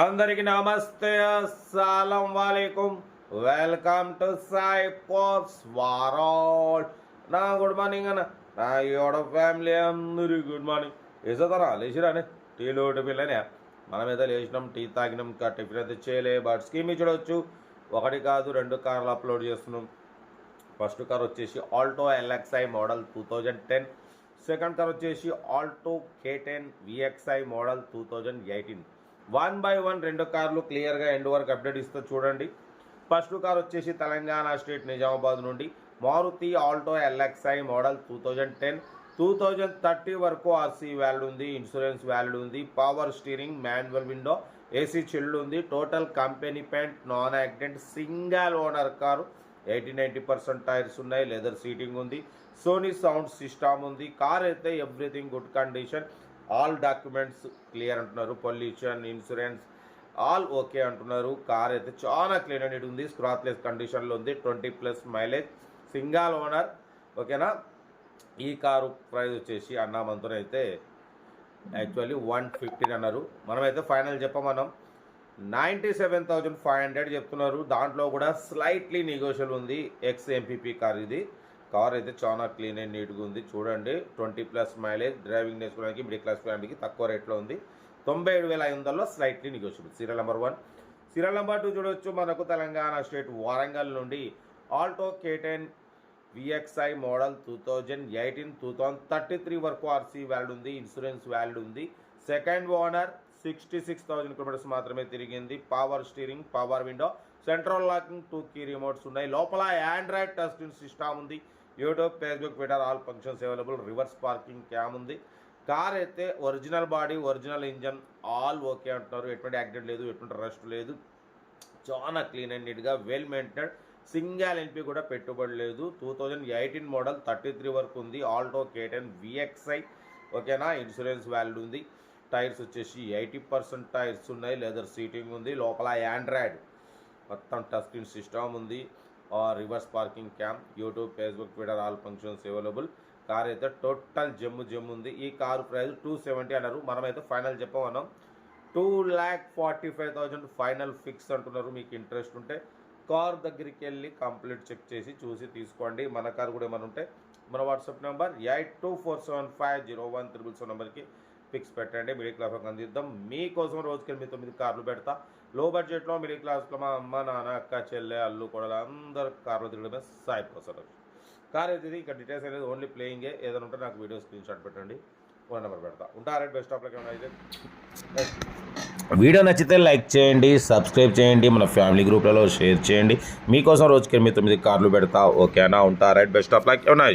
అందరికి నమస్తే, అస్సలం వాలేకుమ్. Welcome to Sai pops world. నా గుడ్ మార్నింగ్ అన్న, నా యోడ ఫ్యామిలీ అందరికి గుడ్ మార్నింగ్. వేసేతారా లేచిరానే టీలు టిఫిన్లనే. మనమైతే లేచినాం, టీ తాగినాం, ఇంకా టిఫిన్ అయితే చేయలే. బట్ స్కీమ్ చూడవచ్చు, ఒకటి కాదు రెండు కార్లు అప్లోడ్ చేస్తున్నాం. ఫస్ట్ కార్ వచ్చేసి Alto LXi model 2010. Second car వచ్చేసి ఆల్టో K10 VXI మోడల్ 2018. 1/1 రెండు కార్లు క్లియర్గా ఎండ్ వరకు అప్డేట్ ఇస్తూ చూడండి. ఫస్ట్ కార్ వచ్చేసి తెలంగాణ స్టేట్ నిజామాబాద్ నుండి మారుతి ఆల్టో ఎల్ఎక్స్ఐ మోడల్ 2010. 2030 వరకు ఆర్సీ వ్యాలిడ్ ఉంది, ఇన్సూరెన్స్ వ్యాలిడ్ ఉంది, power steering, manual window, AC chilled ఉంది, total company paint, non accident, single owner car. 80-90% tyres ఉన్నాయి, లెదర్ సీటింగ్ ఉంది, సోనీ సౌండ్ సిస్టమ్ ఉంది. కార్ అయితే everything good condition, all documents clear అంటున్నారు, pollution, insurance all okay అంటున్నారు. Car అయితే చాలా clean and ఉంది, స్క్రాచ్లెస్ కండిషన్లో ఉంది, 20+ మైలేజ్, సింగల్ ఓనర్. ఓకేనా. ఈ కారు ప్రైస్ వచ్చేసి అన్నామంతో అయితే యాక్చువల్లీ 115 అన్నారు. మనమైతే ఫైనల్ చెప్పమన్నాం 97,500 చెప్తున్నారు. దాంట్లో కూడా స్లైట్లీ నెగోషియబుల్ ఉంది. XMPP కార్ ఇది. కార్ అయితే చాలా క్లీన్ అండ్ నీట్గా ఉంది చూడండి. 20+ మైలేజ్, డ్రైవింగ్ నేర్చుకోవడానికి మిడిల్ క్లాస్ ఫ్యామిలీకి తక్కువ రేట్లో ఉంది. 97,500లో slightly negotiable. Serial number 1. Serial number 2 చూడవచ్చు. మనకు తెలంగాణ స్టేట్ వరంగల్ నుండి ఆల్టో K10 VXI మోడల్ 2018. 2033 వరకు ఆర్సీ వ్యాలిడ్ ఉంది, ఇన్సూరెన్స్ వ్యాలిడ్ ఉంది, సెకండ్ ఓనర్, 66,000 కిలోమీటర్స్ మాత్రమే తిరిగింది. Power steering, power window, central locking, 2 key remotes ఉన్నాయి. లోపల ఆండ్రాయిడ్ టచ్ స్క్రీన్ సిస్టమ్ ఉంది, YouTube, Facebook, Twitter all functions available, reverse parking cam ఉంది. Car అయితే original body, original engine all okay అంటున్నారు. ఎటువంటి accident లేదు, ఎటువంటి రస్ట్ లేదు, చాలా క్లీన్ అండ్ నీట్గా వెల్ మెయింటైన్డ్. సింగల్ ఎల్పీ కూడా పెట్టుబడి లేదు. 2018 మోడల్, 33 వరకు ఉంది. Alto K10 VXI. ఓకేనా. ఇన్సూరెన్స్ వ్యాలిడ్ ఉంది. టైర్స్ వచ్చేసి 80% టైర్స్ ఉన్నాయి, లెదర్ సీటింగ్ ఉంది. లోపల ఆండ్రాయిడ్ మొత్తం టచ్ స్క్రీన్ సిస్టమ్ ఉంది, reverse parking cam, YouTube, Facebook, Twitter all functions available. Car అయితే టోటల్ జమ్ ఉంది. ఈ కారు ప్రైస్ 270 అన్నారు. మనమైతే ఫైనల్ చెప్పమన్నాం 2,45,000 ఫైనల్ ఫిక్స్ అంటున్నారు. మీకు ఇంట్రెస్ట్ ఉంటే కార్ దగ్గరికి వెళ్ళి కంప్లీట్ చెక్ చేసి చూసి తీసుకోండి. మన కార్ కూడా ఏమైనా ఉంటే మన వాట్సాప్ నెంబర్ 8247501377 నెంబర్కి ఫిక్స్ పెట్టండి. మిడిల్ క్లాస్ అందిద్దాం. మీకోసం రోజుకి 8-9 కార్లు పెడతా. లో బడ్జెట్లో మిడిల్ క్లాస్లో మా అమ్మ, నాన్న, అక్క, చెల్లె, అల్లు, కొడలు అందరు కార్లు తిరగడమే సాయి ప్రసాద్. కార్ అయితే ఇంకా డీటెయిల్స్ అనేది ఓన్లీ ప్లేయింగే. ఏదైనా ఉంటే నాకు వీడియో స్క్రీన్ షాట్ పెట్టండి, ఫోన్ నెంబర్ పెడతా. ఉంటారా బెస్ట్ ఆఫ్ లక్. ఏమైనా అయితే వీడియో నచ్చితే లైక్ చేయండి, సబ్స్క్రైబ్ చేయండి, మన ఫ్యామిలీ గ్రూప్లలో షేర్ చేయండి. మీకోసం రోజుకి 8-9 కార్లు పెడతా. ఓకేనా. ఉంటారా బెస్ట్ ఆఫ్ లక్. ఏమైనా